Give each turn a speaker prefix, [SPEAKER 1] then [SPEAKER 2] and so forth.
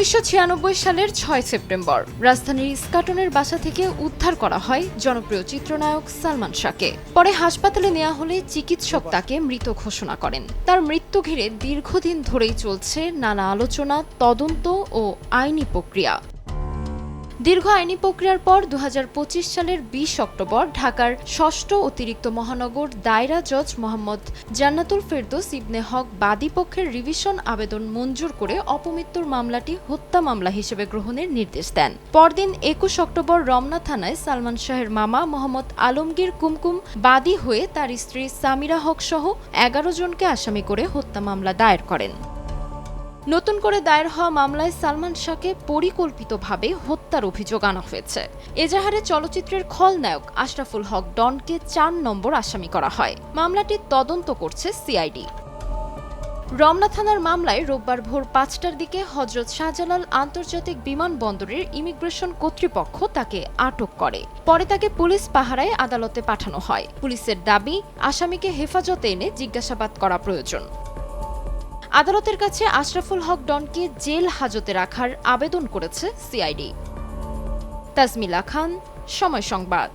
[SPEAKER 1] ১৯৯৬ সালের ৬ সেপ্টেম্বর রাজধানীর ইস্কাটনের বাসা থেকে উদ্ধার করা হয় জনপ্রিয় চিত্রনায়ক সালমান শাহকে। পরে হাসপাতালে নেওয়া হলে চিকিৎসক তাকে মৃত ঘোষণা করেন। তার মৃত্যু ঘিরে দীর্ঘদিন ধরেই চলছে নানা আলোচনা, তদন্ত ও আইনি প্রক্রিয়া। দীর্ঘ আইনি প্রক্রিয়ার পর ২০২৫ সালের ২০ অক্টোবর ঢাকার ষষ্ঠ অতিরিক্ত মহানগর দায়রা জজ মোহাম্মদ জান্নাতুল ফেরদৌস ইবনে হক বাদীপক্ষের রিভিশন আবেদন মঞ্জুর করে অপমৃত্যুর মামলাটি হত্যা মামলা হিসেবে গ্রহণের নির্দেশ দেন। পরদিন ২১ অক্টোবর রমনা থানায় সালমান শাহের মামা মোহাম্মদ আলমগীর কুমকুম বাদী হয়ে তার স্ত্রী সামিরা হক সহ ১১ জনকে আসামি করে হত্যা মামলা দায়ের করেন। নতুন করে দায়ের হওয়া মামলায় সালমান শাহকে পরিকল্পিতভাবে হত্যার অভিযোগ আনা হয়েছে। এজাহারে চলচ্চিত্রের খলনায়ক আশরাফুল হক ডনকে ৪ নম্বর আসামি করা হয়। মামলাটির তদন্ত করছে সিআইডি। রমনা থানার মামলায় রোববার ভোর ৫টার দিকে হযরত শাহজালাল আন্তর্জাতিক বিমানবন্দরের ইমিগ্রেশন কর্তৃপক্ষ তাকে আটক করে। পরে তাকে পুলিশ পাহারায় আদালতে পাঠানো হয়। পুলিশের দাবি, আসামিকে হেফাজতে এনে জিজ্ঞাসাবাদ করা প্রয়োজন। আদালতের কাছে আশরাফুল হক ডনকে জেল হাজতে রাখার আবেদন করেছে সিআইডি। তাজমিলা খান, সময় সংবাদ।